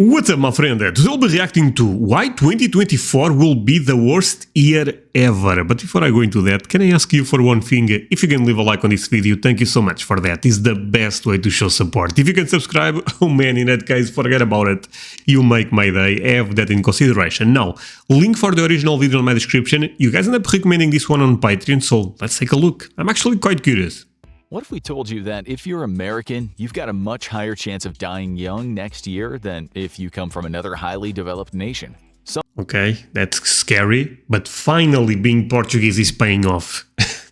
What's up, my friend? Today I'll be reacting to why 2024 will be the worst year ever. But before I go into that, can I ask you for one thing? If you can leave a like on this video, thank you so much for that. It's the best way to show support. If you can subscribe, oh man, in that case, forget about it. You make my day. Have that in consideration. Now, link for the original video in my description. You guys end up recommending this one on Patreon, so let's take a look. I'm actually quite curious. What if we told you that if you're American, you've got a much higher chance of dying young next year than if you come from another highly developed nation? Okay, that's scary, but finally being Portuguese is paying off.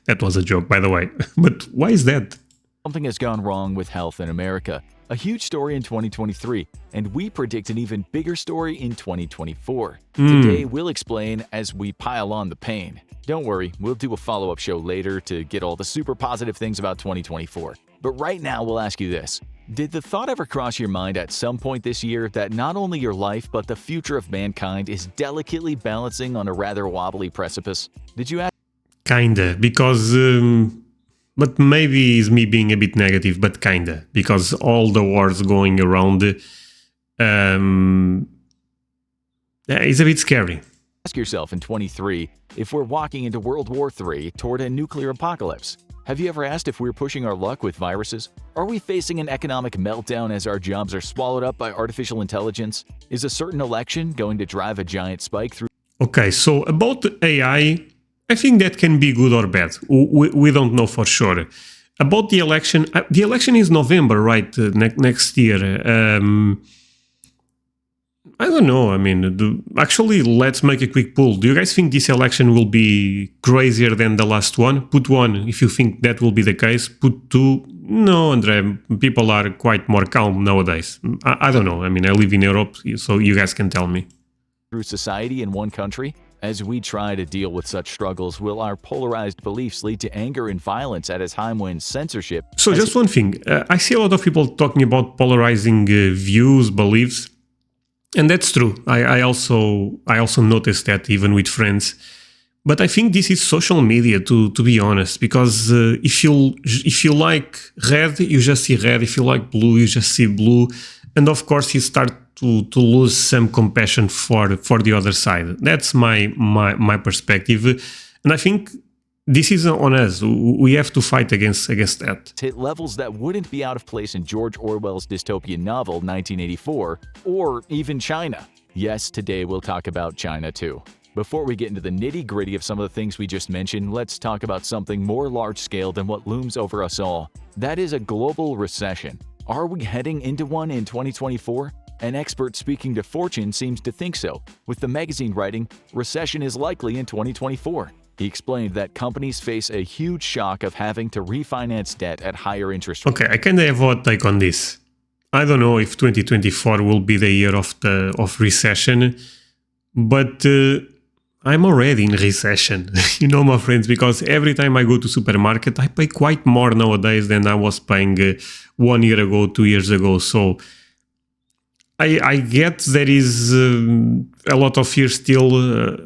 That was a joke, by the way. But why is that? Something has gone wrong with health in America. A huge story in 2023, and we predict an even bigger story in 2024. Today, we'll explain as we pile on the pain. Don't worry, we'll do a follow-up show later to get all the super positive things about 2024. But right now, we'll ask you this. Did the thought ever cross your mind at some point this year that not only your life, but the future of mankind is delicately balancing on a rather wobbly precipice? Did you ask? Kinda, because... but maybe it's me being a bit negative, but kinda, because all the wars going around, it's a bit scary. Ask yourself in 23 if we're walking into World War III toward a nuclear apocalypse. Have you ever asked if we're pushing our luck with viruses? Are we facing an economic meltdown as our jobs are swallowed up by artificial intelligence? Is a certain election going to drive a giant spike through? Okay, so about AI, I think that can be good or bad. We don't know for sure. About the election is November, right? Next year. I don't know. I mean, actually, let's make a quick poll. Do you guys think this election will be crazier than the last one? Put 1 if you think that will be the case. Put 2. No, André, people are quite more calm nowadays. I don't know. I mean, I live in Europe, so you guys can tell me. Through society in one country? As we try to deal with such struggles, will our polarized beliefs lead to anger and violence at a time when censorship... So just one thing. I see a lot of people talking about polarizing views, beliefs. And that's true. I also noticed that even with friends. But I think this is social media, to be honest, because if you like red, you just see red. If you like blue, you just see blue. And of course, you start to lose some compassion for the other side. That's my perspective. And I think this is on us. We have to fight against that. Hit levels that wouldn't be out of place in George Orwell's dystopian novel 1984, or even China. Yes, today we'll talk about China too. Before we get into the nitty-gritty of some of the things we just mentioned, let's talk about something more large-scale than what looms over us all. That is a global recession. Are we heading into one in 2024? An expert speaking to Fortune seems to think so, with the magazine writing, "Recession is likely in 2024. He explained that companies face a huge shock of having to refinance debt at higher interest rates. Okay, I kind of have a hot take on this. I don't know if 2024 will be the year of recession, but I'm already in recession, you know, my friends, because every time I go to supermarket, I pay quite more nowadays than I was paying 1 year ago, 2 years ago. So I get there is a lot of fear still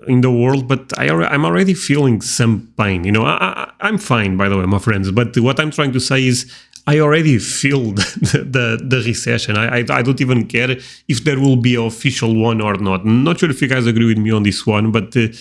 in the world, but I'm already feeling some pain. You know, I'm fine, by the way, my friends. But what I'm trying to say is I already feel the recession. I don't even care if there will be an official one or not. I'm not sure if you guys agree with me on this one, but it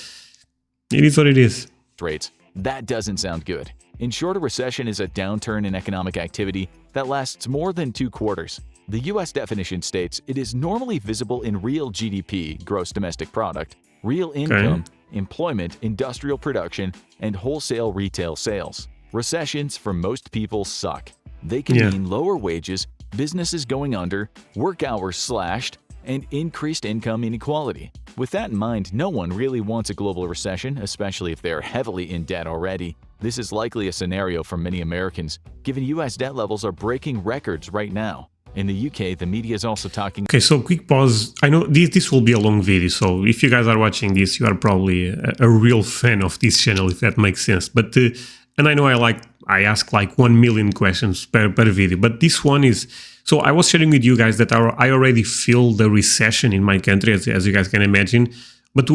is what it is. Rates. That doesn't sound good. In short, a recession is a downturn in economic activity that lasts more than 2 quarters. The U.S. definition states it is normally visible in real GDP, gross domestic product, real income, employment, industrial production, and wholesale retail sales. Recessions, for most people, suck. They can mean lower wages, businesses going under, work hours slashed, and increased income inequality. With that in mind, no one really wants a global recession, especially if they're heavily in debt already. This is likely a scenario for many Americans, given U.S. debt levels are breaking records right now. In the UK, the media is also talking... Okay, so quick pause. I know this will be a long video, so if you guys are watching this, you are probably a real fan of this channel, if that makes sense. But and I know I ask like 1 million questions per video, but this one is... So I was sharing with you guys that I already feel the recession in my country, as you guys can imagine. But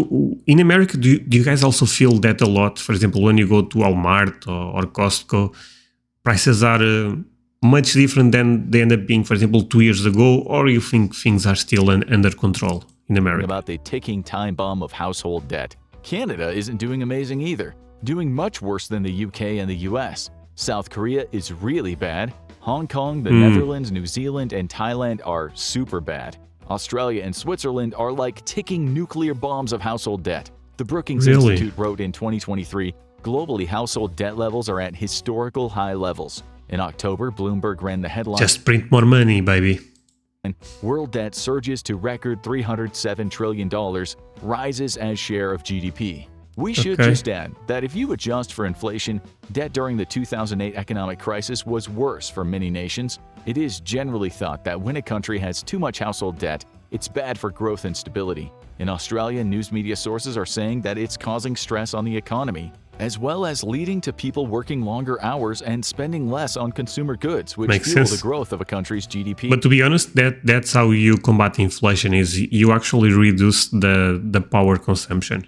in America, do you guys also feel that a lot? For example, when you go to Walmart or Costco, prices are much different than they end up being, for example, 2 years ago, or you think things are still under control in America? About the ticking time bomb of household debt. Canada isn't doing amazing either, doing much worse than the UK and the US. South Korea is really bad. Hong Kong, the Netherlands, New Zealand, and Thailand are super bad. Australia and Switzerland are like ticking nuclear bombs of household debt. The Brookings Institute wrote in 2023, globally household debt levels are at historical high levels. In October, Bloomberg ran the headline, "Just print more money, baby." World debt surges to record $307 trillion, rises as share of GDP. We should just add that if you adjust for inflation, debt during the 2008 economic crisis was worse for many nations. It is generally thought that when a country has too much household debt, it's bad for growth and stability. In Australia, news media sources are saying that it's causing stress on the economy, as well as leading to people working longer hours and spending less on consumer goods, which fuel the growth of a country's GDP. But to be honest, that's how you combat inflation, is you actually reduce the power consumption.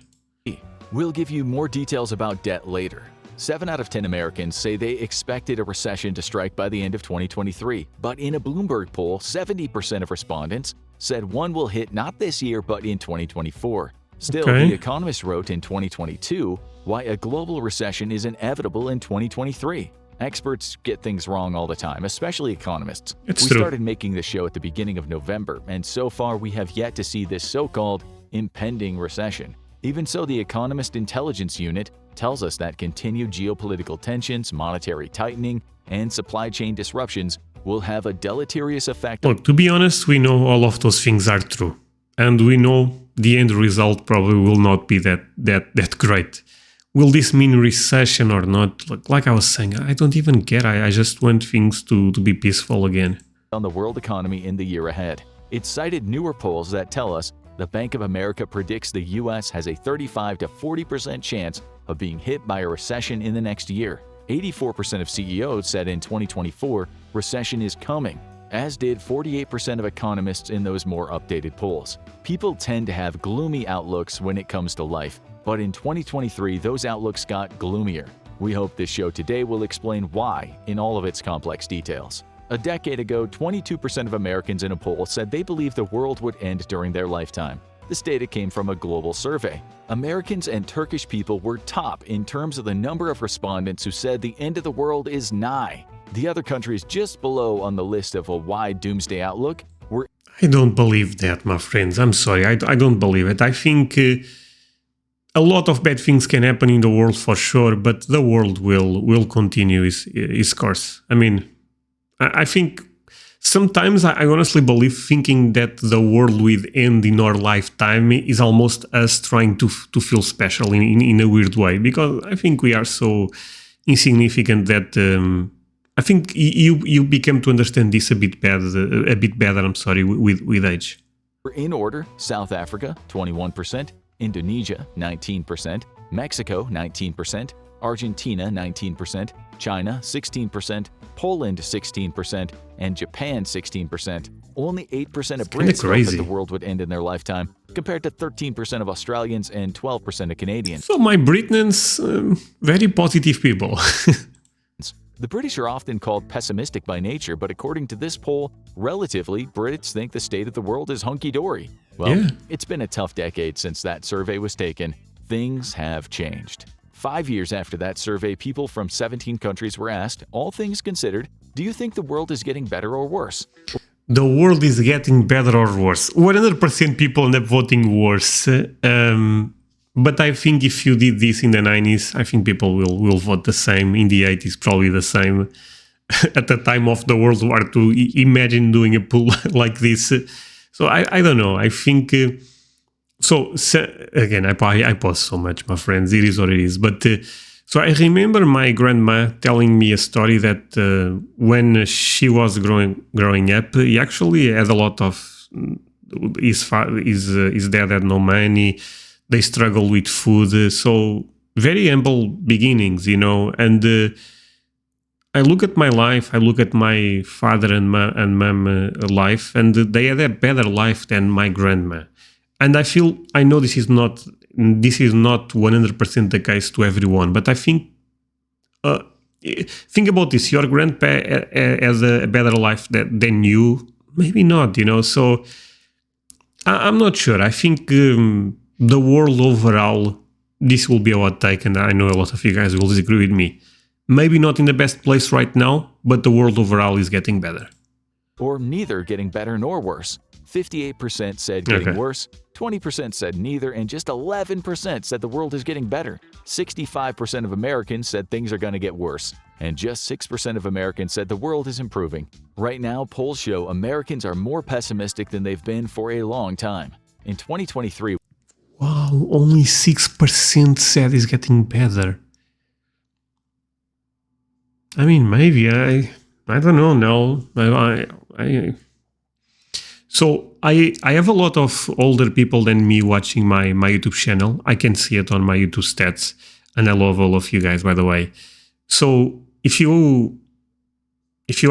We'll give you more details about debt later. 7 out of 10 Americans say they expected a recession to strike by the end of 2023, but in a Bloomberg poll, 70% of respondents said one will hit not this year but in 2024. Still, The Economist wrote in 2022 why a global recession is inevitable in 2023. Experts get things wrong all the time, especially economists. We started making the show at the beginning of November, and so far we have yet to see this so-called impending recession. Even so, the Economist Intelligence Unit tells us that continued geopolitical tensions, monetary tightening, and supply chain disruptions will have a deleterious effect. Look, to be honest, we know all of those things are true. And we know the end result probably will not be that great. Will this mean recession or not? Like I was saying, I don't even care. I just want things to be peaceful again. On the world economy in the year ahead. It cited newer polls that tell us the Bank of America predicts the U.S. has a 35 to 40% chance of being hit by a recession in the next year. 84% of CEOs said in 2024 recession is coming, as did 48% of economists in those more updated polls. People tend to have gloomy outlooks when it comes to life, but in 2023 those outlooks got gloomier. We hope this show today will explain why in all of its complex details. A decade ago, 22% of Americans in a poll said they believed the world would end during their lifetime. This data came from a global survey. Americans and Turkish people were top in terms of the number of respondents who said the end of the world is nigh. The other countries just below on the list of a wide doomsday outlook were... I don't believe that, my friends. I'm sorry, I don't believe it. I think a lot of bad things can happen in the world for sure, but the world will continue its course. I mean, I think sometimes I honestly believe thinking that the world will end in our lifetime is almost us trying to feel special in a weird way, because I think we are so insignificant that I think you become to understand this a bit better. I'm sorry, with age. In order: South Africa 21%, Indonesia 19%, Mexico 19%, Argentina 19%, China 16%, Poland 16%, and Japan 16%. Only 8% of Brits thought that the world would end in their lifetime, compared to 13% of Australians and 12% of Canadians. So my Britons, very positive people. The British are often called pessimistic by nature, but according to this poll, relatively, Brits think the state of the world is hunky-dory. Well, It's been a tough decade since that survey was taken. Things have changed. 5 years after that survey, people from 17 countries were asked, all things considered, do you think the world is getting better or worse? The world is getting better or worse. 100% people end up voting worse. But I think if you did this in the 90s, I think people will vote the same. In the 80s, probably the same. At the time of the World War II, imagine doing a poll like this. So I don't know. I think... So again, I pause so much, my friends. It is what it is. But so I remember my grandma telling me a story that when she was growing up, he actually had a lot of... His dad had no money. They struggled with food. So very humble beginnings, you know. And I look at my life. I look at my father and mom life, and they had a better life than my grandma. And I know this is not 100% the case to everyone, but I think think about this. Your grandpa has a better life than you. Maybe not, So I'm not sure. I think the world overall, this will be a hot take, and I know a lot of you guys will disagree with me. Maybe not in the best place right now, but the world overall is getting better. Or neither getting better nor worse. 58% said getting worse, 20% said neither, and just 11% said the world is getting better. 65% of Americans said things are going to get worse, and just 6% of Americans said the world is improving. Right now, polls show Americans are more pessimistic than they've been for a long time. In 2023, wow, only 6% said it's getting better. I mean, maybe I don't know. No, So I have a lot of older people than me watching my YouTube channel. I can see it on my YouTube stats, and I love all of you guys, by the way. So if you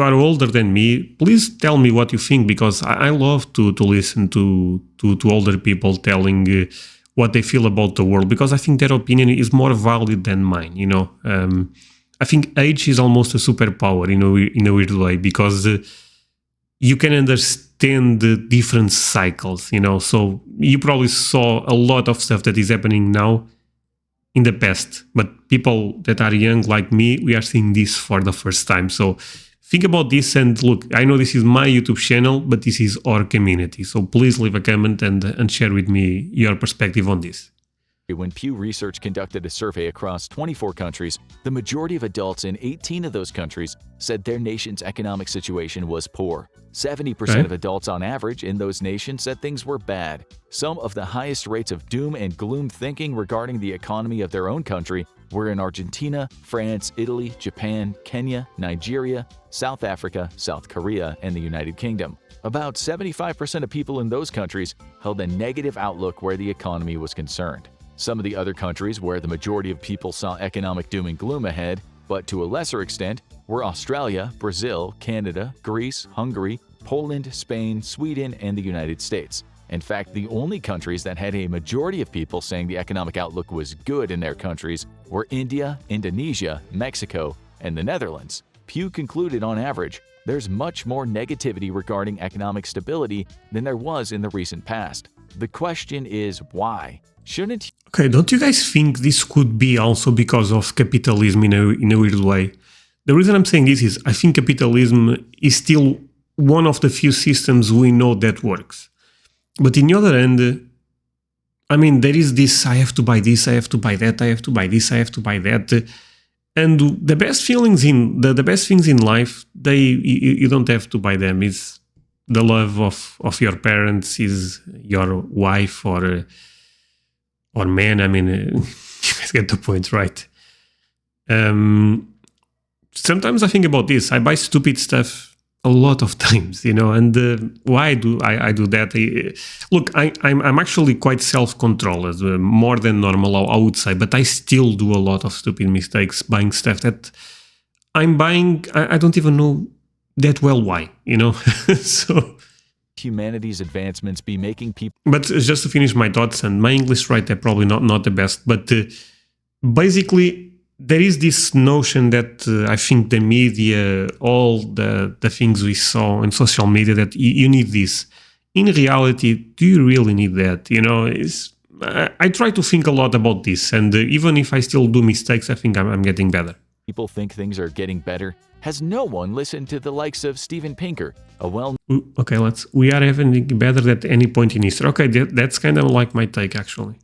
are older than me, please tell me what you think, because I love to listen to older people telling what they feel about the world, because I think their opinion is more valid than mine. I think age is almost a superpower in a weird way, because you can understand the different cycles, So you probably saw a lot of stuff that is happening now in the past, but people that are young like me, we are seeing this for the first time. So think about this, and look, I know this is my YouTube channel, but this is our community. So please leave a comment and share with me your perspective on this. when Pew Research conducted a survey across 24 countries, the majority of adults in 18 of those countries said their nation's economic situation was poor. 70% of adults on average in those nations said things were bad. Some of the highest rates of doom and gloom thinking regarding the economy of their own country were in Argentina, France, Italy, Japan, Kenya, Nigeria, South Africa, South Korea, and the United Kingdom. About 75% of people in those countries held a negative outlook where the economy was concerned. Some of the other countries where the majority of people saw economic doom and gloom ahead, but to a lesser extent, were Australia, Brazil, Canada, Greece, Hungary, Poland, Spain, Sweden, and the United States. In fact, the only countries that had a majority of people saying the economic outlook was good in their countries were India, Indonesia, Mexico, and the Netherlands. Pew concluded on average, there's much more negativity regarding economic stability than there was in the recent past. The question is why? Shouldn't Okay, don't you guys think this could be also because of capitalism in a weird way? The reason I'm saying this is I think capitalism is still one of the few systems we know that works. But in the other end, I mean, there is this, I have to buy this, I have to buy that, I have to buy this, I have to buy that. And the best feelings the best things in life, you don't have to buy them. It's the love of your parents, is your wife or man. I mean, you guys get the point, right? Sometimes I think about this. I buy stupid stuff a lot of times, and why do I do that? Look, I'm actually quite self-controlled, more than normal, I would say, but I still do a lot of stupid mistakes buying stuff that I'm buying. I don't even know that well why, so humanity's advancements be making people... But just to finish my thoughts, and my English, right, they're probably not the best, but basically there is this notion that I think the media, all the things we saw in social media, that you need this. In reality, do you really need that? I try to think a lot about this, and even if I still do mistakes, I think I'm getting better. People think things are getting better. Has no one listened to the likes of Steven Pinker, a well... Okay, we are having better at any point in history. Okay, that's kind of like my take, actually.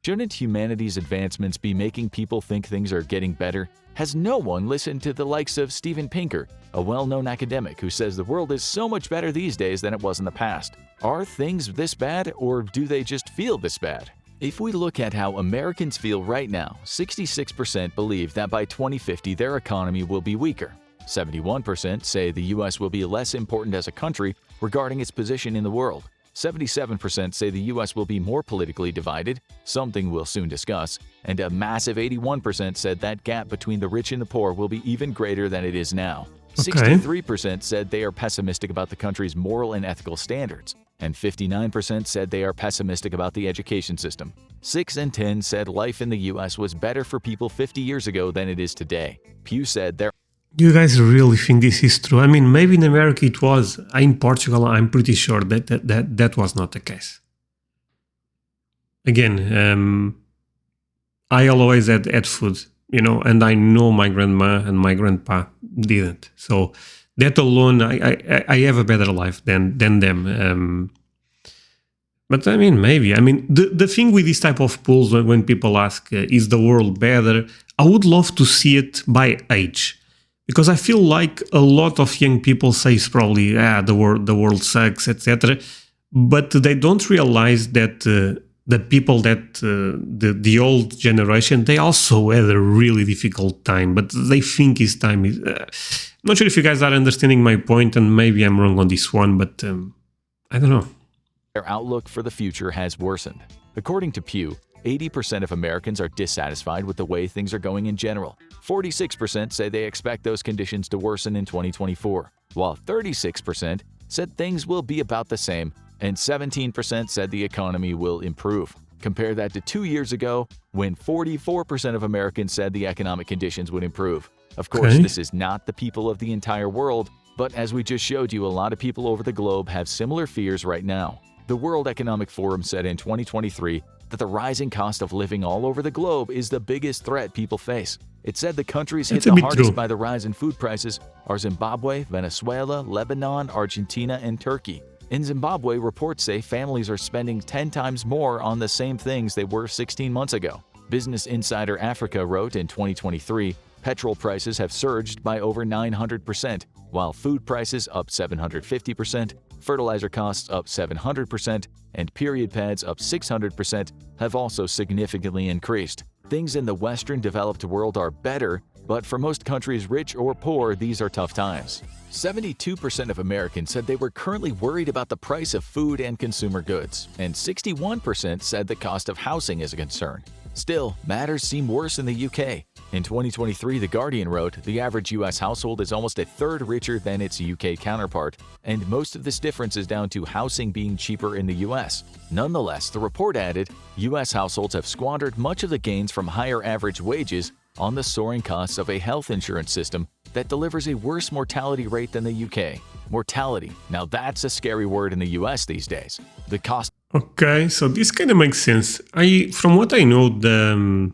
Shouldn't humanity's advancements be making people think things are getting better? Has no one listened to the likes of Steven Pinker, a well-known academic who says the world is so much better these days than it was in the past? Are things this bad, or do they just feel this bad? If we look at how Americans feel right now, 66% believe that by 2050 their economy will be weaker. 71% say the U.S. will be less important as a country regarding its position in the world. 77% say the U.S. will be more politically divided, something we'll soon discuss, and a massive 81% said that gap between the rich and the poor will be even greater than it is now. Okay. 63% said they are pessimistic about the country's moral and ethical standards, and 59% said they are pessimistic about the education system. 6 in 10 said life in the US was better for people 50 years ago than it is today. Pew said there Do you guys really think this is true? I mean, maybe in America it was. In Portugal, I'm pretty sure that was not the case. Again, I always had food, and I know my grandma and my grandpa didn't. So that alone, I have a better life than them. But I mean, maybe. I mean, the thing with this type of polls, when people ask, is the world better? I would love to see it by age. Because I feel like a lot of young people say it's probably, the world sucks, etc. But they don't realize that the people that, the old generation, they also had a really difficult time. But they think his time is... I'm not sure if you guys are understanding my point, and maybe I'm wrong on this one, but I don't know. their outlook for the future has worsened. According to Pew, 80% of Americans are dissatisfied with the way things are going in general. 46% say they expect those conditions to worsen in 2024, while 36% said things will be about the same, and 17% said the economy will improve. Compare that to 2 years ago, when 44% of Americans said the economic conditions would improve. Of course, this is not the people of the entire world, but as we just showed you, a lot of people over the globe have similar fears right now. The World Economic Forum said in 2023 that the rising cost of living all over the globe is the biggest threat people face. It said the countries hit the hardest by the rise in food prices are Zimbabwe, Venezuela, Lebanon, Argentina, and Turkey. In Zimbabwe, reports say families are spending 10 times more on the same things they were 16 months ago. Business Insider Africa wrote in 2023, petrol prices have surged by over 900%, while food prices up 750%, fertilizer costs up 700%, and period pads up 600% have also significantly increased. Things in the Western developed world are better, but for most countries, rich or poor, these are tough times. 72% of Americans said they were currently worried about the price of food and consumer goods, and 61% said the cost of housing is a concern. Still, matters seem worse in the UK. In 2023, The Guardian wrote, the average US household is almost a third richer than its UK counterpart, and most of this difference is down to housing being cheaper in the US. Nonetheless, the report added, US households have squandered much of the gains from higher average wages on the soaring costs of a health insurance system that delivers a worse mortality rate than the UK. Mortality. Now that's a scary word in the US these days. The cost. Okay, so this kind of makes sense. From what I know, the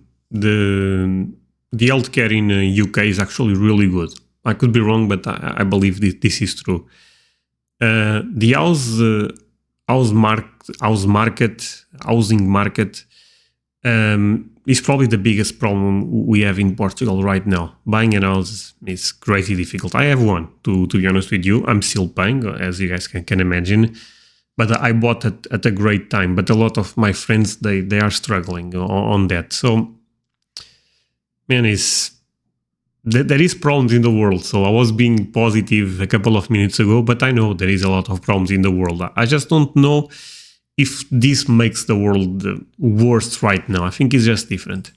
healthcare in UK is actually really good. I could be wrong, but I believe this is true. The housing market is probably the biggest problem we have in Portugal right now. Buying a house is crazy difficult. I have one, to be honest with you. I'm still paying, as you guys can imagine. But I bought it at a great time. But a lot of my friends, they are struggling on that. So, man, there is problems in the world. So I was being positive a couple of minutes ago, but I know there is a lot of problems in the world. I just don't know if this makes the world worse right now. I think it's just different. The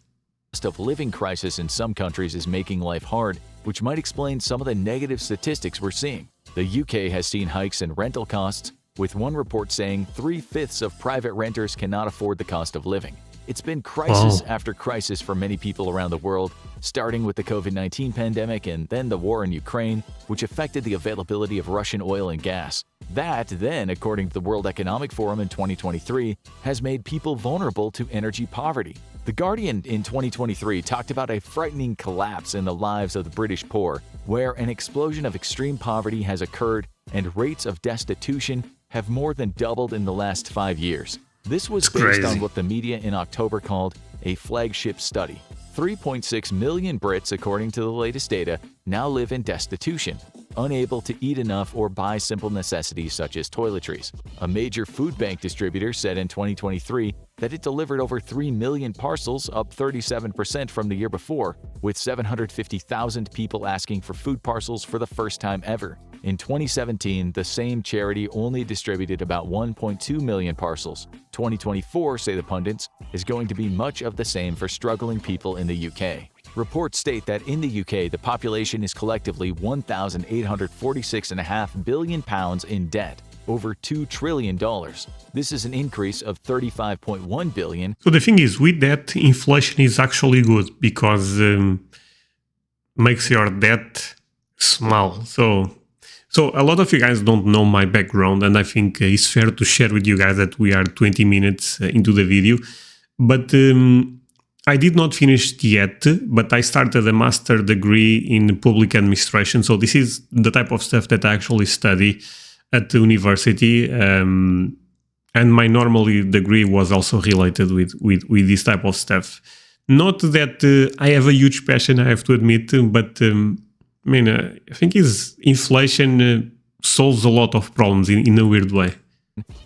cost of living crisis in some countries is making life hard, which might explain some of the negative statistics we're seeing. The UK has seen hikes in rental costs, with one report saying 3/5 of private renters cannot afford the cost of living. It's been crisis after crisis for many people around the world, starting with the COVID-19 pandemic and then the war in Ukraine, which affected the availability of Russian oil and gas. That then, according to the World Economic Forum in 2023, has made people vulnerable to energy poverty. The Guardian in 2023 talked about a frightening collapse in the lives of the British poor, where an explosion of extreme poverty has occurred and rates of destitution have more than doubled in the last 5 years. This was based on what the media in October called a flagship study. 3.6 million Brits, according to the latest data, now live in destitution, unable to eat enough or buy simple necessities such as toiletries. A major food bank distributor said in 2023 that it delivered over 3 million parcels, up 37% from the year before, with 750,000 people asking for food parcels for the first time ever. In 2017, the same charity only distributed about 1.2 million parcels. 2024, say the pundits, is going to be much of the same for struggling people in the UK. Reports state that in the UK, the population is collectively £1,846.5 billion in debt, over $2 trillion. This is an increase of $35.1 billion. So the thing is, with that, inflation is actually good because makes your debt small. So a lot of you guys don't know my background, and I think it's fair to share with you guys that we are 20 minutes into the video. But I did not finish yet, but I started a master degree in public administration. So this is the type of stuff that I actually study at the university. And my normal degree was also related with this type of stuff. Not that I have a huge passion, I have to admit, but I think inflation solves a lot of problems in a weird way.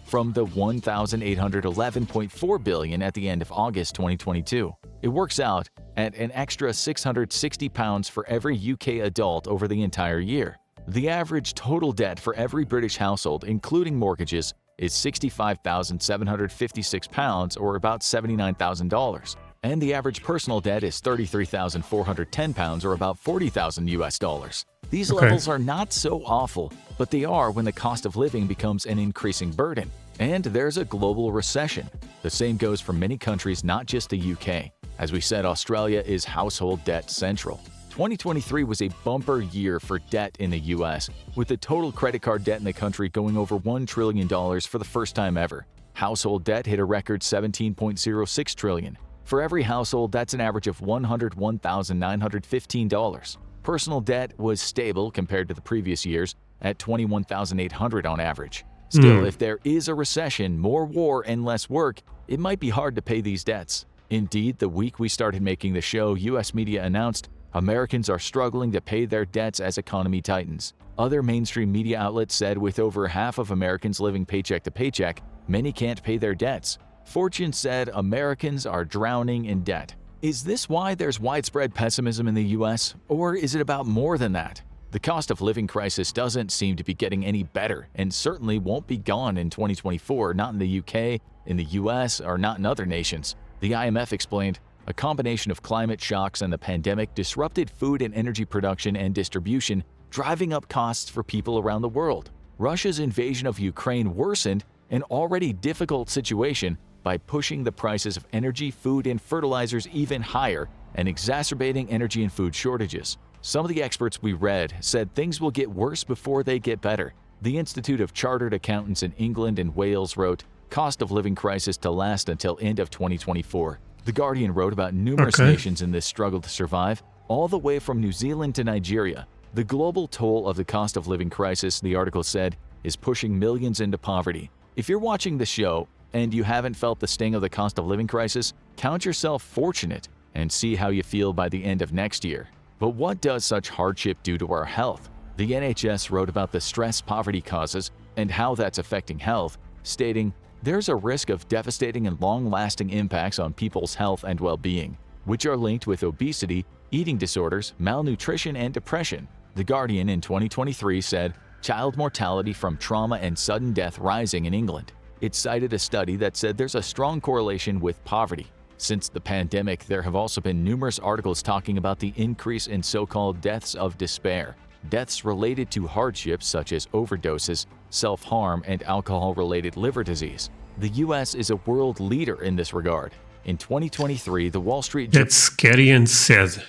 From the $1,811.4 billion at the end of August 2022. It works out at an extra £660 for every UK adult over the entire year. The average total debt for every British household, including mortgages, is £65,756 or about $79,000. And the average personal debt is £33,410 or about $40,000. These levels are not so awful, but they are when the cost of living becomes an increasing burden. And there's a global recession. The same goes for many countries, not just the UK. As we said, Australia is household debt central. 2023 was a bumper year for debt in the US, with the total credit card debt in the country going over $1 trillion for the first time ever. Household debt hit a record $17.06 trillion. For every household, that's an average of $101,915. Personal debt was stable compared to the previous years at $21,800 on average. Still, if there is a recession, more war, and less work, it might be hard to pay these debts. Indeed, the week we started making the show, US media announced Americans are struggling to pay their debts as economy tightens. Other mainstream media outlets said with over half of Americans living paycheck to paycheck, many can't pay their debts. Fortune said Americans are drowning in debt. Is this why there's widespread pessimism in the US, or is it about more than that? The cost of living crisis doesn't seem to be getting any better and certainly won't be gone in 2024, not in the UK, in the US, or not in other nations. The IMF explained, a combination of climate shocks and the pandemic disrupted food and energy production and distribution, driving up costs for people around the world. Russia's invasion of Ukraine worsened an already difficult situation by pushing the prices of energy, food, and fertilizers even higher and exacerbating energy and food shortages. Some of the experts we read said things will get worse before they get better. The Institute of Chartered Accountants in England and Wales wrote, cost of living crisis to last until end of 2024. The Guardian wrote about numerous nations in this struggle to survive, all the way from New Zealand to Nigeria. The global toll of the cost of living crisis, the article said, is pushing millions into poverty. If you're watching the show and you haven't felt the sting of the cost of living crisis, count yourself fortunate and see how you feel by the end of next year. But what does such hardship do to our health? The NHS wrote about the stress poverty causes and how that's affecting health, stating, there's a risk of devastating and long-lasting impacts on people's health and well-being, which are linked with obesity, eating disorders, malnutrition, and depression. The Guardian in 2023 said, child mortality from trauma and sudden death rising in England. It cited a study that said there's a strong correlation with poverty. Since the pandemic, there have also been numerous articles talking about the increase in so-called deaths of despair, deaths related to hardships such as overdoses, self-harm, and alcohol-related liver disease. The U.S. is a world leader in this regard. In 2023, the Wall Street Journal— That's scary and sad.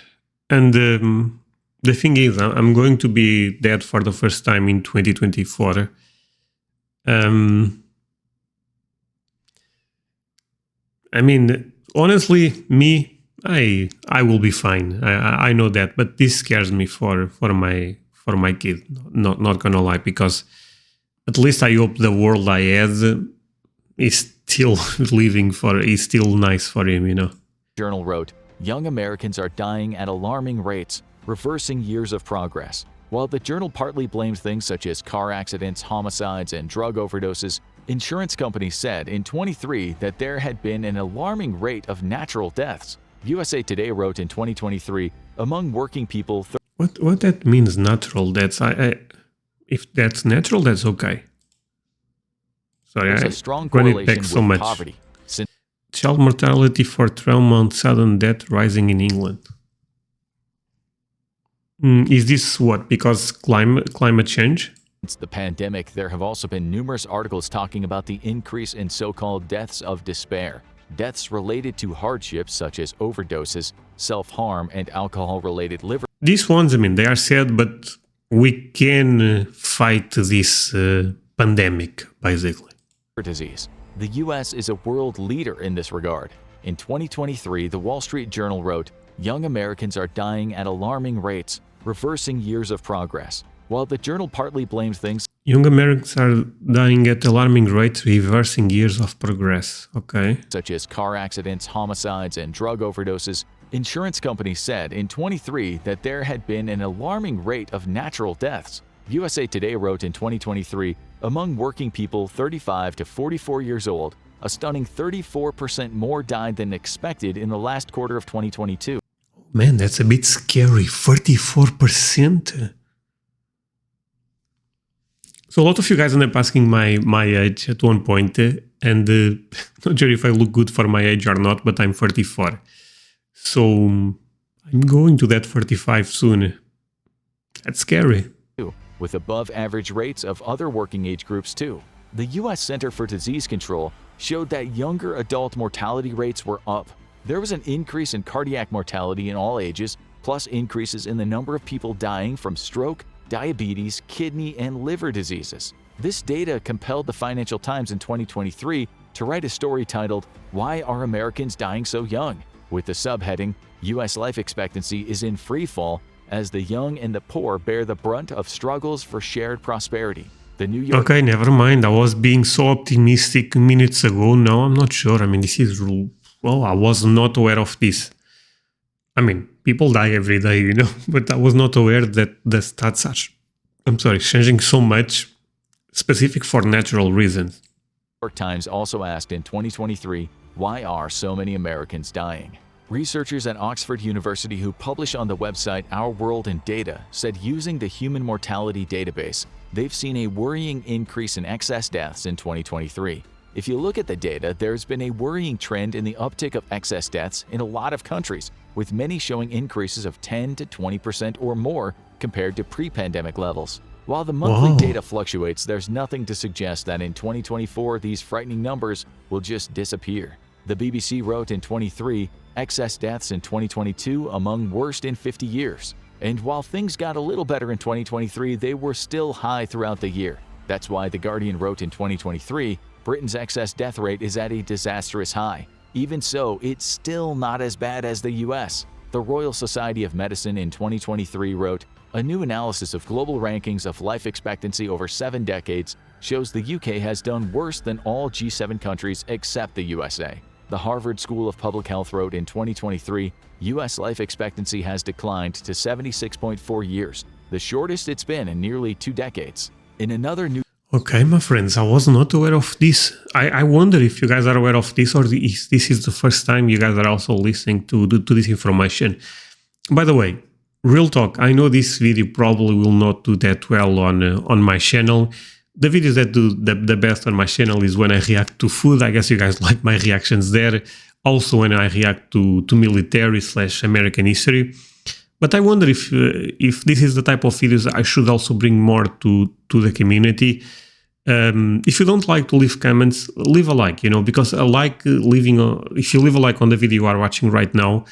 And the thing is, I'm going to be dead for the first time in 2024. I mean, honestly, I will be fine. I know that, but this scares me for my kid. Not gonna lie, because at least I hope the world I had is still is still nice for him, you know. Journal wrote, young Americans are dying at alarming rates, reversing years of progress. While the journal partly blamed things such as car accidents, homicides, and drug overdoses, insurance companies said in 23 that there had been an alarming rate of natural deaths. USA Today wrote in 2023, among working people— What that means, natural deaths? If that's natural, that's okay. Sorry, there's a strong correlation with poverty. Child mortality for trauma and sudden death rising in England. Is this what? Because climate change? Since the pandemic, there have also been numerous articles talking about the increase in so-called deaths of despair, deaths related to hardships such as overdoses, self-harm, and alcohol-related liver These ones, I mean, they are sad, but we can fight this pandemic, basically. disease. The U.S. is a world leader in this regard. In 2023, the Wall Street Journal wrote, "Young Americans are dying at alarming rates, reversing years of progress." While the journal partly blames things Young Americans are dying at alarming rates, reversing years of progress. Okay. such as car accidents, homicides, and drug overdoses, insurance companies said in 23 that there had been an alarming rate of natural deaths. USA Today wrote in 2023, among working people 35 to 44 years old, a stunning 34% more died than expected in the last quarter of 2022. Man, that's a bit scary. 44%. So a lot of you guys end up asking my age at one point, and not sure if I look good for my age or not, but I'm 34. So I'm going to that 45 soon. That's scary. With above average rates of other working age groups too. The U.S. Center for Disease Control showed that younger adult mortality rates were up. There was an increase in cardiac mortality in all ages, plus increases in the number of people dying from stroke, diabetes, kidney, and liver diseases. This data compelled the Financial Times in 2023 to write a story titled, "Why Are Americans Dying So Young?" with the subheading, "U.S. life expectancy is in free fall as the young and the poor bear the brunt of struggles for shared prosperity." The New York Okay, never mind. I was being so optimistic minutes ago. Now I'm not sure. I mean, this is... Well, I was not aware of this. I mean, people die every day, you know, but I was not aware that the stats are, changing so much, specific for natural reasons. York Times also asked in 2023, why are so many Americans dying? Researchers at Oxford University who publish on the website Our World in Data said using the Human Mortality Database, they've seen a worrying increase in excess deaths in 2023. If you look at the data, there's been a worrying trend in the uptick of excess deaths in a lot of countries, with many showing increases of 10 to 20% or more compared to pre-pandemic levels. While the monthly data fluctuates, there's nothing to suggest that in 2024 these frightening numbers will just disappear. The BBC wrote in 23, excess deaths in 2022 among worst in 50 years. And while things got a little better in 2023, they were still high throughout the year. That's why The Guardian wrote in 2023, Britain's excess death rate is at a disastrous high. Even so, it's still not as bad as the US. The Royal Society of Medicine in 2023 wrote, a new analysis of global rankings of life expectancy over 7 decades shows the UK has done worse than all G7 countries except the USA. The Harvard School of Public Health wrote in 2023, US life expectancy has declined to 76.4 years, the shortest it's been in nearly 2 decades. In another new Okay, my friends, I was not aware of this. I wonder if you guys are aware of this, or this is the first time you guys are also listening to this information. By the way, real talk, I know this video probably will not do that well on my channel. The videos that do the best on my channel is when I react to food. I guess you guys like my reactions there. Also when I react to military/American history. But I wonder if this is the type of videos I should also bring more to the community. If you don't like to leave comments, leave a like, because I like if you leave a like on the video you are watching right now,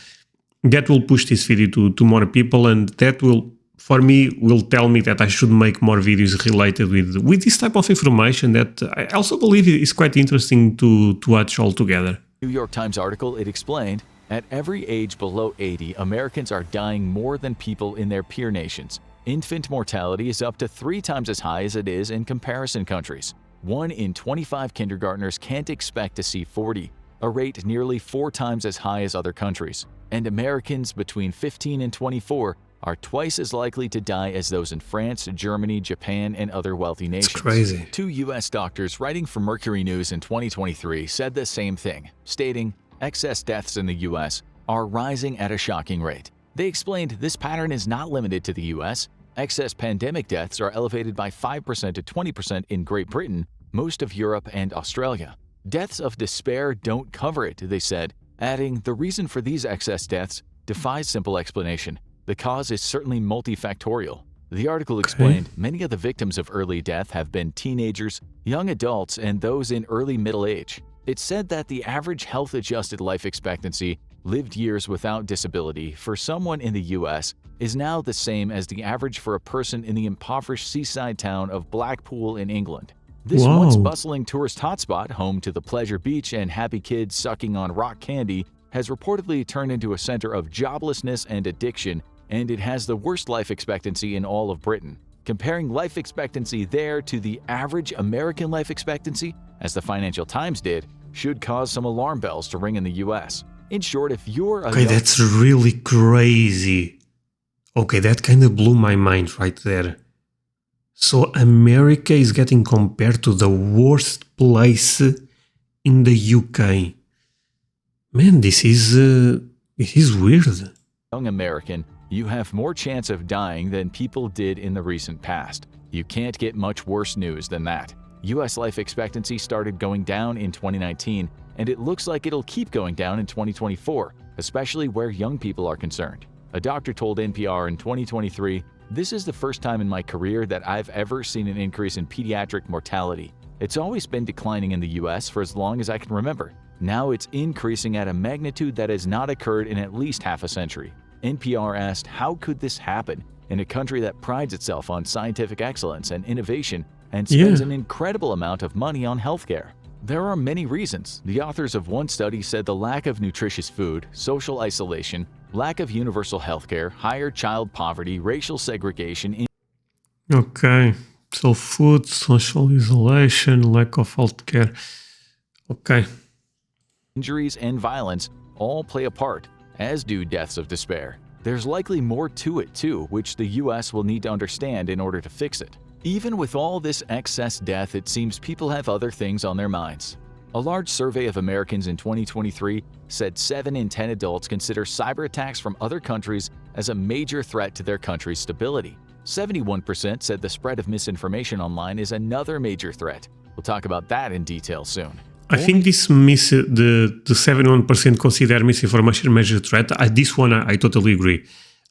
that will push this video to more people, and that will, for me, will tell me that I should make more videos related with this type of information that I also believe is quite interesting to watch all together. New York Times article, it explained, at every age below 80, Americans are dying more than people in their peer nations. Infant mortality is up to 3 times as high as it is in comparison countries. 1 in 25 kindergartners can't expect to see 40, a rate nearly 4 times as high as other countries. And Americans between 15 and 24 are twice as likely to die as those in France, Germany, Japan, and other wealthy nations. It's crazy. 2 U.S. doctors writing for Mercury News in 2023 said the same thing, stating, excess deaths in the U.S. are rising at a shocking rate. They explained this pattern is not limited to the U.S. Excess pandemic deaths are elevated by 5% to 20% in Great Britain, most of Europe, and Australia. Deaths of despair don't cover it, they said, adding, the reason for these excess deaths defies simple explanation. The cause is certainly multifactorial. The article explained many of the victims of early death have been teenagers, young adults, and those in early middle age. It said that the average health-adjusted life expectancy, lived years without disability, for someone in the U.S. is now the same as the average for a person in the impoverished seaside town of Blackpool in England. This once bustling tourist hotspot, home to the Pleasure Beach and happy kids sucking on rock candy, has reportedly turned into a center of joblessness and addiction, and it has the worst life expectancy in all of Britain. Comparing life expectancy there to the average American life expectancy, as the Financial Times did, should cause some alarm bells to ring in the US. In short, if you're a that's really crazy. Okay, that kind of blew my mind right there. So America is getting compared to the worst place in the UK. Man, this is weird. young American, you have more chance of dying than people did in the recent past. You can't get much worse news than that. US life expectancy started going down in 2019, and it looks like it'll keep going down in 2024, especially where young people are concerned. A doctor told NPR in 2023, "This is the first time in my career that I've ever seen an increase in pediatric mortality. It's always been declining in the US for as long as I can remember. Now it's increasing at a magnitude that has not occurred in at least half a century." NPR asked, how could this happen in a country that prides itself on scientific excellence and innovation and spends an incredible amount of money on healthcare? There are many reasons. The authors of one study said the lack of nutritious food, social isolation, lack of universal healthcare, higher child poverty, racial segregation. Okay, so food, social isolation, lack of healthcare. Okay. Injuries and violence all play a part, as do deaths of despair. There's likely more to it too, which the US will need to understand in order to fix it. Even with all this excess death, it seems people have other things on their minds. A large survey of Americans in 2023 said 7 in 10 adults consider cyber attacks from other countries as a major threat to their country's stability. 71% said the spread of misinformation online is another major threat. We'll talk about that in detail soon. I think the 71% consider misinformation a major threat. This one I totally agree.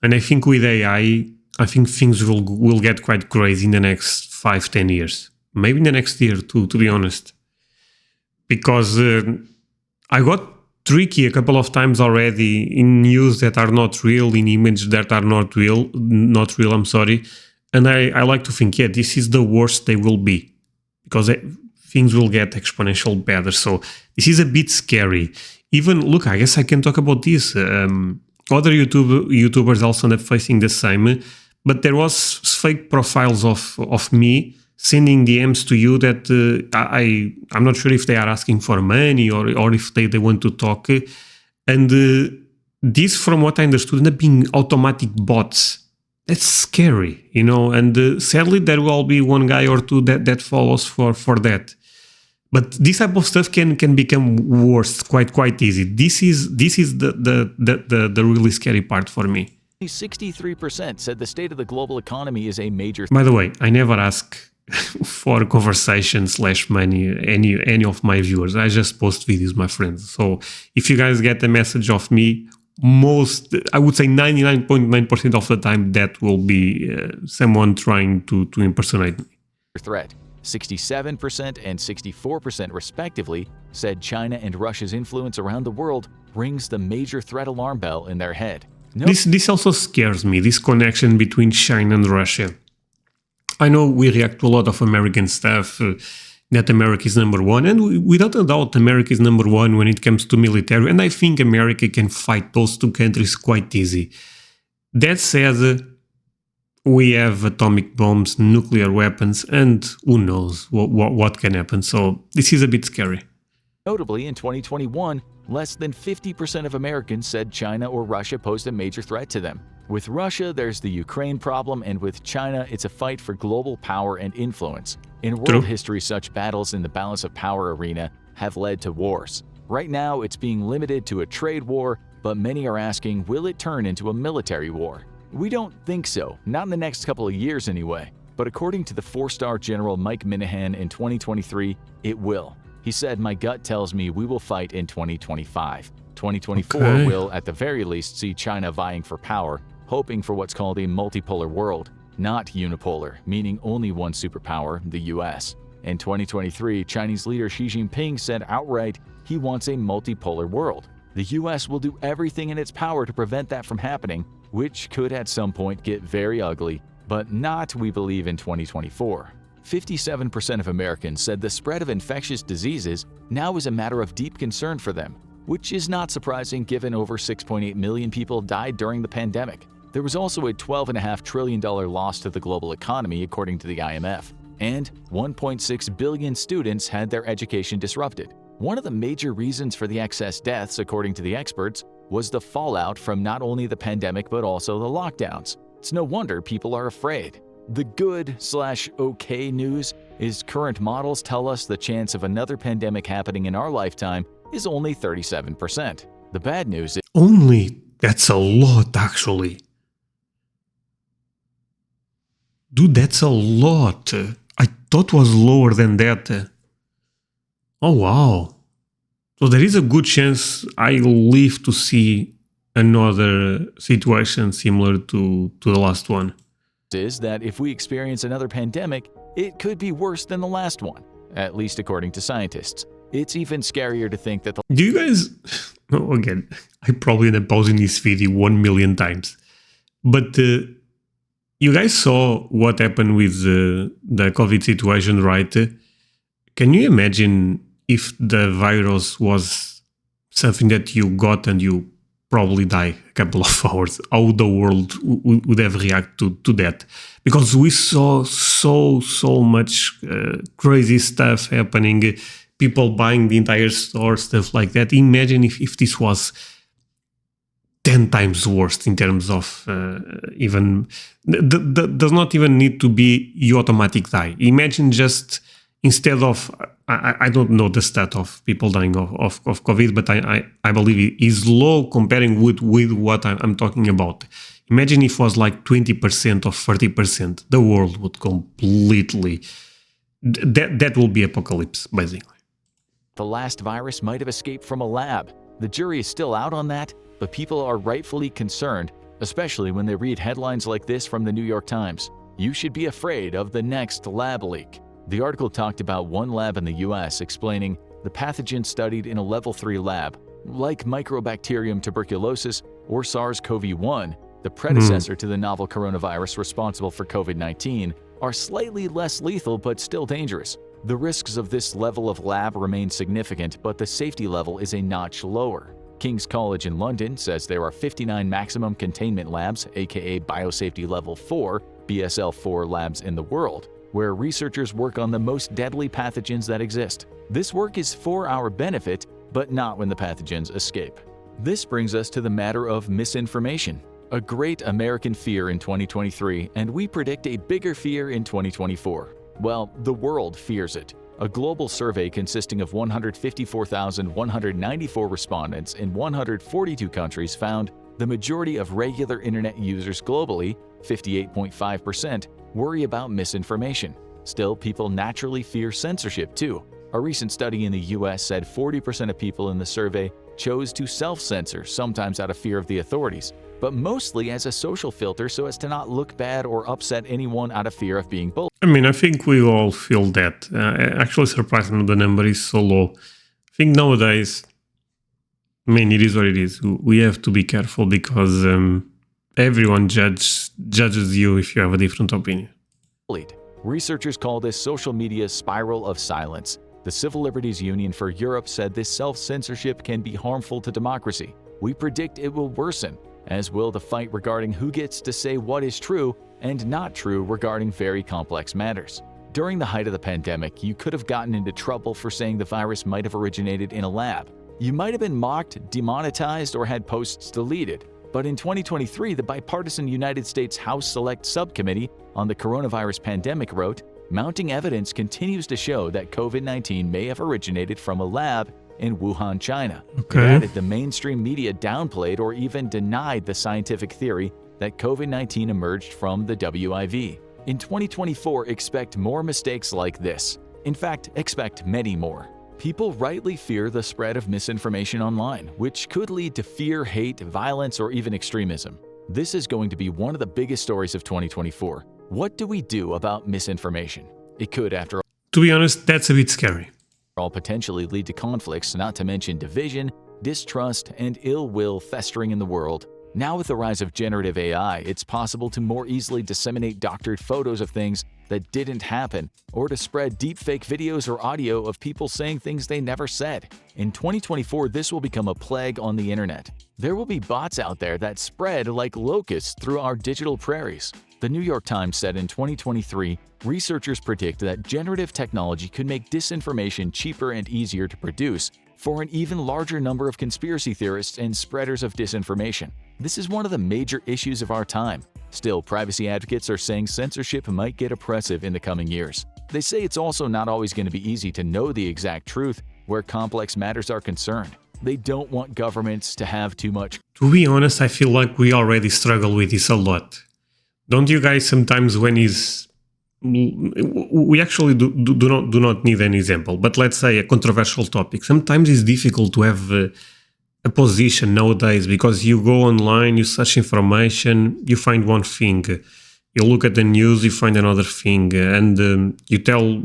And I think with AI, I think things will get quite crazy in the next 5-10 years. Maybe in the next year too, to be honest. Because I got tricky a couple of times already in news that are not real, in images that are not real, And I like to think, this is the worst they will be. Because things will get exponential better. So this is a bit scary. Even, look, I guess I can talk about this. Other YouTubers also end up facing the same. But there was fake profiles of me sending DMs to you that I'm not sure if they are asking for money or if they want to talk. And this, from what I understood, end up being automatic bots. That's scary, and sadly there will be one guy or two that follows for that. But this type of stuff can become worse quite easy. This is the really scary part for me. 63% said the state of the global economy is a major. By the way, I never ask for conversation/money any of my viewers. I just post videos, my friends. So if you guys get a message of me, I would say 99.9% of the time that will be someone trying to impersonate me. Threat. 67% and 64% respectively said China and Russia's influence around the world rings the major threat alarm bell in their head. This also scares me, this connection between China and Russia. I know we react to a lot of American stuff, that America is number one, and without a doubt America is number one when it comes to military, and I think America can fight those two countries quite easy. That said, we have atomic bombs, nuclear weapons, and who knows what can happen, so this is a bit scary. Notably, in 2021, less than 50% of Americans said China or Russia posed a major threat to them. With Russia, there's the Ukraine problem, and with China, it's a fight for global power and influence. In world history, such battles in the balance of power arena have led to wars. Right now, it's being limited to a trade war, but many are asking, will it turn into a military war? We don't think so, not in the next couple of years anyway. But according to the 4-star General Mike Minahan in 2023, it will. He said, "My gut tells me we will fight in 2025. 2024 will, at the very least, see China vying for power, hoping for what's called a multipolar world, not unipolar, meaning only one superpower, the US. In 2023, Chinese leader Xi Jinping said outright he wants a multipolar world. The US will do everything in its power to prevent that from happening, which could at some point get very ugly, but not, we believe, in 2024. 57% of Americans said the spread of infectious diseases now is a matter of deep concern for them, which is not surprising given over 6.8 million people died during the pandemic. There was also a $12.5 trillion loss to the global economy, according to the IMF, and 1.6 billion students had their education disrupted. One of the major reasons for the excess deaths, according to the experts, was the fallout from not only the pandemic but also the lockdowns. It's no wonder people are afraid. The good/okay news is current models tell us the chance of another pandemic happening in our lifetime is only 37%. The bad news is Only? That's a lot, actually. Dude, that's a lot. I thought was lower than that. Oh, wow. So there is a good chance I'll live to see another situation similar to the last one. is that if we experience another pandemic, it could be worse than the last one, at least according to scientists. It's even scarier to think that the Do you guys... Oh, again, I probably end up pausing this video 1 million times. But you guys saw what happened with the COVID situation, right? Can you imagine if the virus was something that you got and you probably die a couple of hours, how the world would have reacted to that? Because we saw so much crazy stuff happening, people buying the entire store, stuff like that. Imagine if this was 10 times worse in terms of even... does not even need to be you automatic die. Imagine just instead of... I don't know the stat of people dying of COVID, but I believe it is low comparing with what I'm talking about. Imagine if it was like 20% or 30%. The world would completely... That will be apocalypse, basically. the last virus might have escaped from a lab. The jury is still out on that, but people are rightfully concerned, especially when they read headlines like this from the New York Times. You should be afraid of the next lab leak. The article talked about one lab in the US explaining the pathogen studied in a level 3 lab, like Mycobacterium tuberculosis or SARS-CoV-1, the predecessor to the novel coronavirus responsible for COVID-19, are slightly less lethal but still dangerous. The risks of this level of lab remain significant, but the safety level is a notch lower. King's College in London says there are 59 maximum containment labs, aka Biosafety Level 4, BSL-4 labs in the world, where researchers work on the most deadly pathogens that exist. This work is for our benefit, but not when the pathogens escape. This brings us to the matter of misinformation, a great American fear in 2023, and we predict a bigger fear in 2024. Well, the world fears it. A global survey consisting of 154,194 respondents in 142 countries found the majority of regular internet users globally, 58.5%, worry about misinformation. Still, people naturally fear censorship too. A recent study in the US said 40% of people in the survey chose to self-censor, sometimes out of fear of the authorities, but mostly as a social filter so as to not look bad or upset anyone out of fear of being bullied. I mean, I think we all feel that. Actually, surprisingly, the number is so low. I think nowadays, I mean, it is what it is. We have to be careful because everyone judges you if you have a different opinion. Researchers call this social media's spiral of silence. The Civil Liberties Union for Europe said this self-censorship can be harmful to democracy. We predict it will worsen, as will the fight regarding who gets to say what is true and not true regarding very complex matters. During the height of the pandemic, you could have gotten into trouble for saying the virus might have originated in a lab. You might have been mocked, demonetized, or had posts deleted. But in 2023, the bipartisan United States House Select Subcommittee on the Coronavirus Pandemic wrote, "Mounting evidence continues to show that COVID-19 may have originated from a lab in Wuhan, China." It added the mainstream media downplayed or even denied the scientific theory that COVID-19 emerged from the WIV. In 2024, expect more mistakes like this. In fact, expect many more. People rightly fear the spread of misinformation online, which could lead to fear, hate, violence, or even extremism. This is going to be one of the biggest stories of 2024. What do we do about misinformation? It could, after To be honest, that's a bit scary. all, potentially lead to conflicts, not to mention division, distrust, and ill will festering in the world. Now, with the rise of generative AI, it's possible to more easily disseminate doctored photos of things that didn't happen, or to spread deepfake videos or audio of people saying things they never said. In 2024, this will become a plague on the internet. There will be bots out there that spread like locusts through our digital prairies. The New York Times said in 2023, researchers predict that generative technology could make disinformation cheaper and easier to produce for an even larger number of conspiracy theorists and spreaders of disinformation. This is one of the major issues of our time. Still, privacy advocates are saying censorship might get oppressive in the coming years. They say it's also not always going to be easy to know the exact truth where complex matters are concerned. They don't want governments to have too much. To be honest, I feel like we already struggle with this a lot. Don't you guys sometimes when we actually do not need an example, but let's say a controversial topic. Sometimes it's difficult to have a position nowadays because you go online, you search information, you find one thing. You look at the news, you find another thing, and you tell,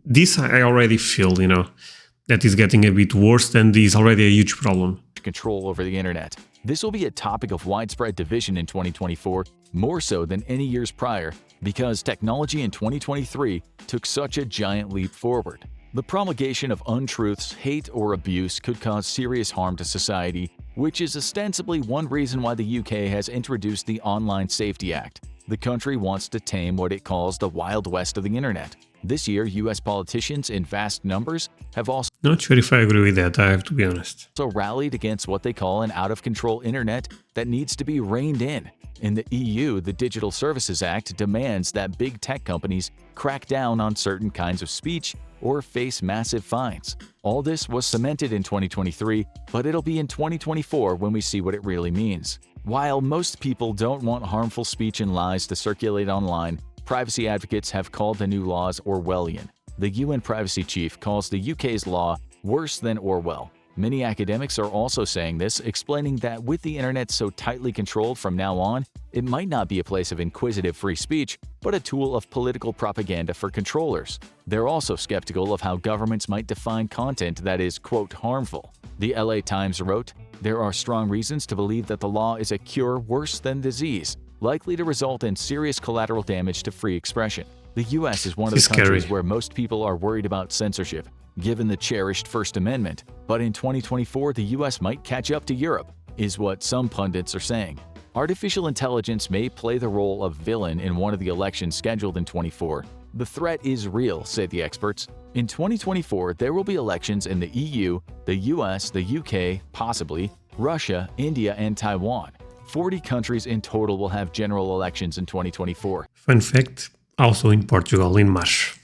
this I already feel, that is getting a bit worse and is already a huge problem. Control over the internet. This will be a topic of widespread division in 2024, more so than any years prior, because technology in 2023 took such a giant leap forward. The promulgation of untruths, hate, or abuse could cause serious harm to society, which is ostensibly one reason why the UK has introduced the Online Safety Act. The country wants to tame what it calls the Wild West of the internet. This year, US politicians in vast numbers have also Not sure if I agree with that, I have to be honest. rallied against what they call an out-of-control internet that needs to be reined in. In the EU, the Digital Services Act demands that big tech companies crack down on certain kinds of speech or face massive fines. All this was cemented in 2023, but it'll be in 2024 when we see what it really means. While most people don't want harmful speech and lies to circulate online, privacy advocates have called the new laws Orwellian. The UN privacy chief calls the UK's law worse than Orwell. Many academics are also saying this, explaining that with the internet so tightly controlled from now on, it might not be a place of inquisitive free speech, but a tool of political propaganda for controllers. They're also skeptical of how governments might define content that is, quote, harmful. The LA Times wrote, "There are strong reasons to believe that the law is a cure worse than disease, likely to result in serious collateral damage to free expression." The US is one of the countries where most people are worried about censorship, given the cherished First Amendment. But in 2024, the US might catch up to Europe, is what some pundits are saying. Artificial intelligence may play the role of villain in one of the elections scheduled in 2024. The threat is real, say the experts. In 2024, there will be elections in the EU, the US, the UK, possibly, Russia, India, and Taiwan. 40 countries in total will have general elections in 2024. Fun fact, also in Portugal in March.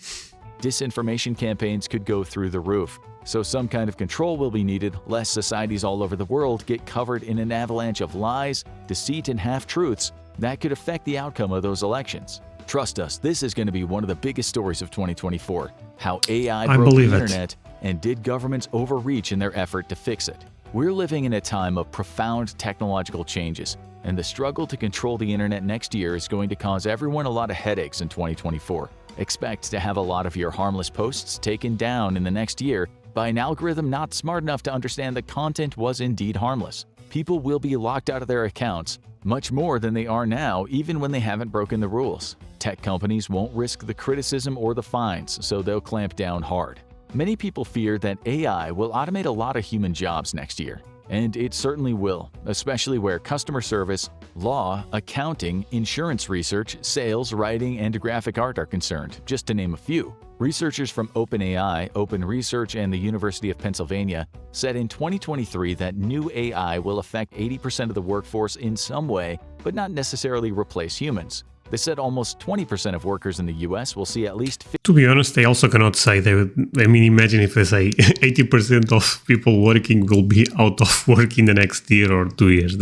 Disinformation campaigns could go through the roof, so some kind of control will be needed lest societies all over the world get covered in an avalanche of lies, deceit, and half-truths that could affect the outcome of those elections. Trust us, this is going to be one of the biggest stories of 2024, how AI broke the internet, and did governments overreach in their effort to fix it. We're living in a time of profound technological changes, and the struggle to control the internet next year is going to cause everyone a lot of headaches in 2024. Expect to have a lot of your harmless posts taken down in the next year by an algorithm not smart enough to understand the content was indeed harmless. People will be locked out of their accounts, much more than they are now, even when they haven't broken the rules. Tech companies won't risk the criticism or the fines, so they'll clamp down hard. Many people fear that AI will automate a lot of human jobs next year. And it certainly will, especially where customer service, law, accounting, insurance research, sales, writing, and graphic art are concerned, just to name a few. Researchers from OpenAI, Open Research, and the University of Pennsylvania said in 2023 that new AI will affect 80% of the workforce in some way, but not necessarily replace humans. They said almost 20% of workers in the US will see at least... To be honest, they also cannot say imagine if they say 80% of people working will be out of work in the next year or 2 years.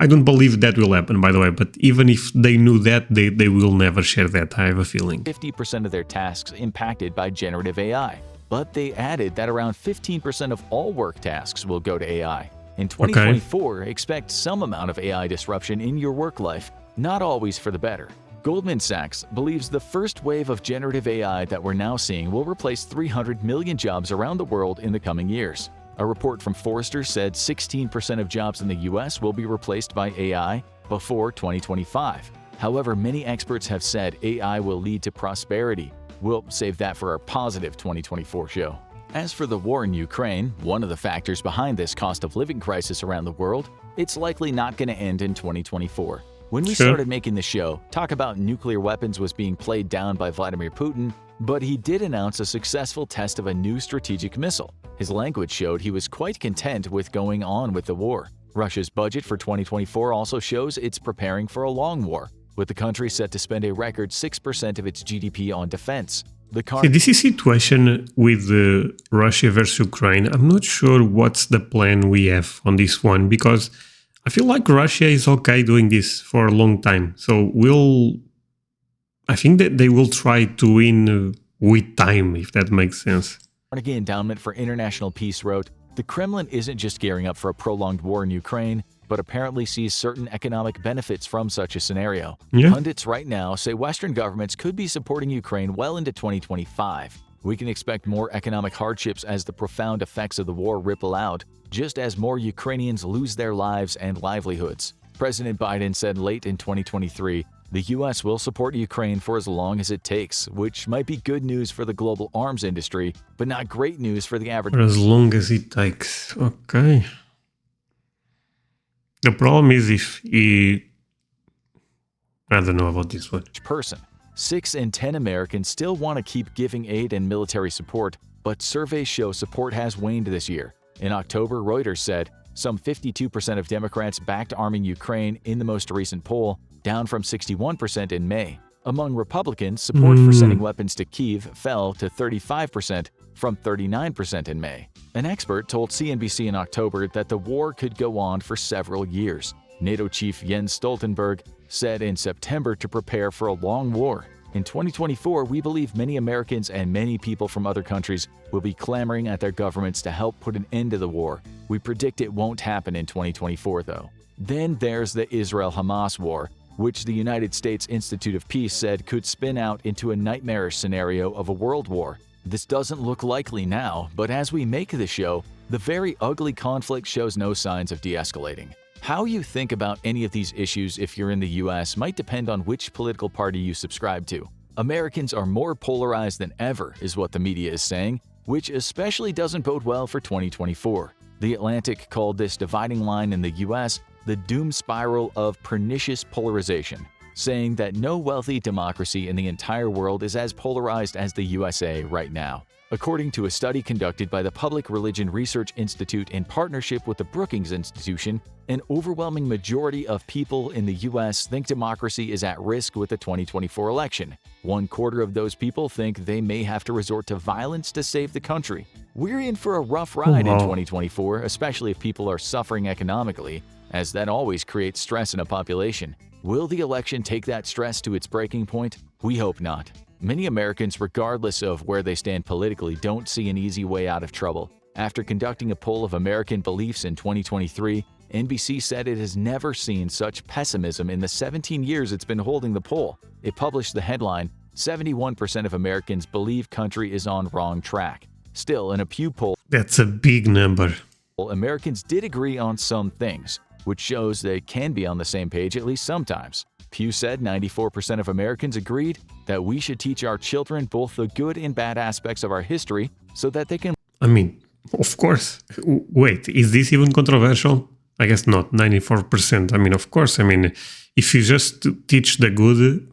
I don't believe that will happen, by the way, but even if they knew that, they will never share that, I have a feeling. 50% of their tasks impacted by generative AI. But they added that around 15% of all work tasks will go to AI. In 2024, expect some amount of AI disruption in your work life, not always for the better. Goldman Sachs believes the first wave of generative AI that we're now seeing will replace 300 million jobs around the world in the coming years. A report from Forrester said 16% of jobs in the US will be replaced by AI before 2025. However, many experts have said AI will lead to prosperity. We'll save that for our positive 2024 show. As for the war in Ukraine, one of the factors behind this cost of living crisis around the world, it's likely not going to end in 2024. When we started making the show, talk about nuclear weapons was being played down by Vladimir Putin, but he did announce a successful test of a new strategic missile. His language showed he was quite content with going on with the war. Russia's budget for 2024 also shows it's preparing for a long war, with the country set to spend a record 6% of its GDP on defense. This is situation with Russia versus Ukraine. I'm not sure what's the plan we have on this one, because I feel like Russia is okay doing this for a long time. So I think that they will try to win with time, if that makes sense. Carnegie Endowment for International Peace wrote, "The Kremlin isn't just gearing up for a prolonged war in Ukraine, but apparently sees certain economic benefits from such a scenario." Pundits right now say Western governments could be supporting Ukraine well into 2025. We can expect more economic hardships as the profound effects of the war ripple out, just as more Ukrainians lose their lives and livelihoods. President Biden said late in 2023, the U.S. will support Ukraine for as long as it takes, which might be good news for the global arms industry, but not great news for the average. For as long as it takes. Okay. The problem is I don't know about this one. Person. 6 in 10 Americans still want to keep giving aid and military support, but surveys show support has waned this year. In October, Reuters said some 52% of Democrats backed arming Ukraine in the most recent poll, down from 61% in May. Among Republicans, support for sending weapons to Kyiv fell to 35% from 39% in May. An expert told CNBC in October that the war could go on for several years. NATO chief Jens Stoltenberg said in September to prepare for a long war. In 2024, we believe many Americans and many people from other countries will be clamoring at their governments to help put an end to the war. We predict it won't happen in 2024, though. Then there's the Israel-Hamas war, which the United States Institute of Peace said could spin out into a nightmarish scenario of a world war. This doesn't look likely now, but as we make the show, the very ugly conflict shows no signs of de-escalating. How you think about any of these issues if you're in the US might depend on which political party you subscribe to. Americans are more polarized than ever, is what the media is saying, which especially doesn't bode well for 2024. The Atlantic called this dividing line in the US the doom spiral of pernicious polarization, saying that no wealthy democracy in the entire world is as polarized as the USA right now. According to a study conducted by the Public Religion Research Institute in partnership with the Brookings Institution, an overwhelming majority of people in the U.S. think democracy is at risk with the 2024 election. 1/4 of those people think they may have to resort to violence to save the country. We're in for a rough ride in 2024, especially if people are suffering economically, as that always creates stress in a population. Will the election take that stress to its breaking point? We hope not. Many Americans, regardless of where they stand politically, don't see an easy way out of trouble. After conducting a poll of American beliefs in 2023, NBC said it has never seen such pessimism in the 17 years it's been holding the poll. It published the headline, 71% of Americans believe country is on wrong track. Still, in a Pew poll, that's a big number. Americans did agree on some things, which shows they can be on the same page at least sometimes. Pew said 94% of Americans agreed that we should teach our children both the good and bad aspects of our history so that they can... I mean, of course. Wait, is this even controversial? I guess not, 94%. I mean, of course. I mean, if you just teach the good,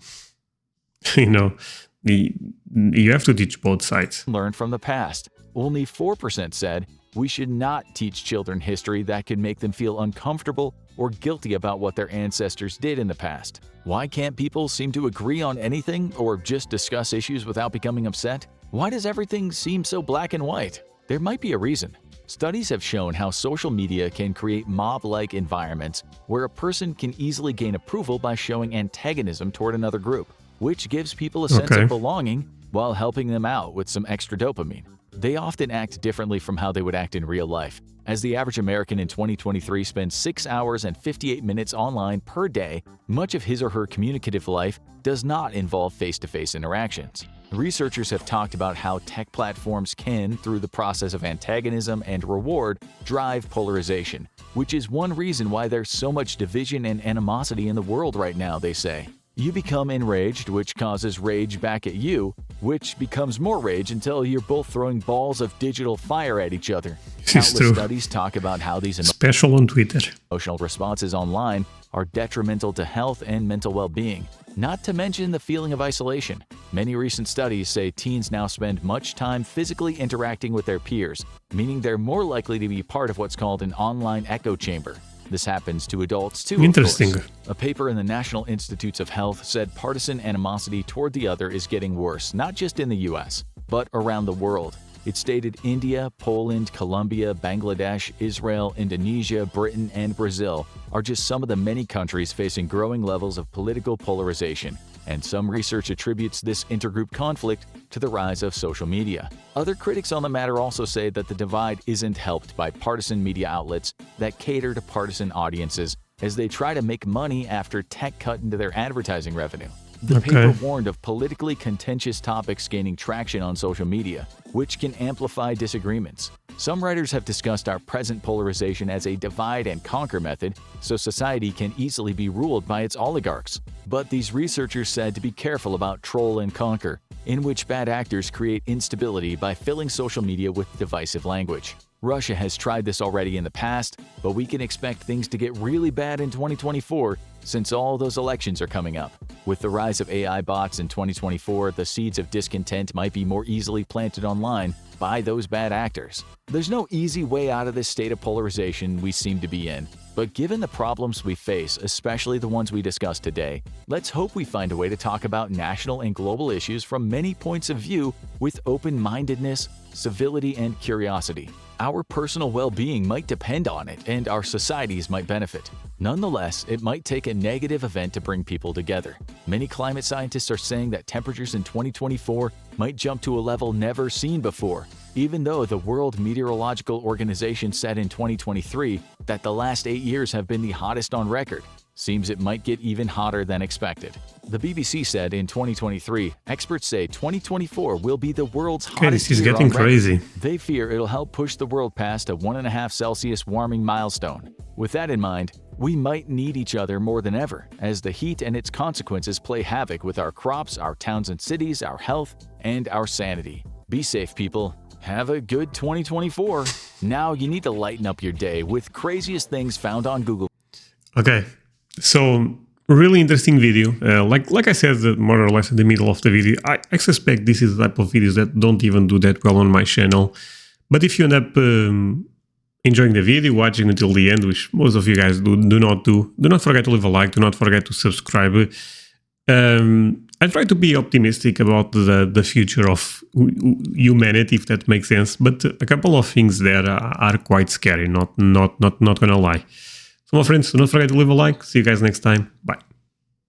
you have to teach both sides. Learn from the past. Only 4% said we should not teach children history that could make them feel uncomfortable or guilty about what their ancestors did in the past. Why can't people seem to agree on anything or just discuss issues without becoming upset? Why does everything seem so black and white? There might be a reason. Studies have shown how social media can create mob-like environments where a person can easily gain approval by showing antagonism toward another group, which gives people a sense of belonging while helping them out with some extra dopamine. They often act differently from how they would act in real life, as the average American in 2023 spends 6 hours and 58 minutes online per day. Much of his or her communicative life does not involve face-to-face interactions. Researchers have talked about how tech platforms can, through the process of antagonism and reward, drive polarization, which is one reason why there's so much division and animosity in the world right now, they say. You become enraged, which causes rage back at you, which becomes more rage until you're both throwing balls of digital fire at each other. Countless studies talk about how these special on Twitter emotional responses online are detrimental to health and mental well-being, not to mention the feeling of isolation. Many recent studies say teens now spend much time physically interacting with their peers, meaning they're more likely to be part of what's called an online echo chamber. This happens to adults too, Interesting. Of course. A paper in the National Institutes of Health said partisan animosity toward the other is getting worse, not just in the US, but around the world. It stated India, Poland, Colombia, Bangladesh, Israel, Indonesia, Britain, and Brazil are just some of the many countries facing growing levels of political polarization, and some research attributes this intergroup conflict to the rise of social media. Other critics on the matter also say that the divide isn't helped by partisan media outlets that cater to partisan audiences as they try to make money after tech cut into their advertising revenue. The paper warned of politically contentious topics gaining traction on social media, which can amplify disagreements. Some writers have discussed our present polarization as a divide-and-conquer method, so society can easily be ruled by its oligarchs. But these researchers said to be careful about troll and conquer, in which bad actors create instability by filling social media with divisive language. Russia has tried this already in the past, but we can expect things to get really bad in 2024 since all those elections are coming up. With the rise of AI bots in 2024, the seeds of discontent might be more easily planted online by those bad actors. There's no easy way out of this state of polarization we seem to be in, but given the problems we face, especially the ones we discussed today, let's hope we find a way to talk about national and global issues from many points of view with open-mindedness, civility, and curiosity. Our personal well-being might depend on it, and our societies might benefit. Nonetheless, it might take a negative event to bring people together. Many climate scientists are saying that temperatures in 2024 might jump to a level never seen before, even though the World Meteorological Organization said in 2023 that the last 8 years have been the hottest on record. Seems it might get even hotter than expected. The BBC said in 2023, experts say 2024 will be the world's hottest this is year getting on record. crazy. They fear it'll help push the world past a 1.5 Celsius warming milestone. With that in mind, we might need each other more than ever, as the heat and its consequences play havoc with our crops, our towns and cities, our health, and our sanity. Be safe, people. Have a good 2024. Now you need to lighten up your day with craziest things found on Google. Okay, so really interesting video. Like I said, more or less in the middle of the video, I suspect this is the type of videos that don't even do that well on my channel. But if you end up enjoying the video, watching until the end, which most of you guys do not forget to leave a like, do not forget to subscribe. I try to be optimistic about the future of humanity, if that makes sense. But a couple of things there are quite scary, not gonna lie. So my friends, do not forget to leave a like. See you guys next time. Bye.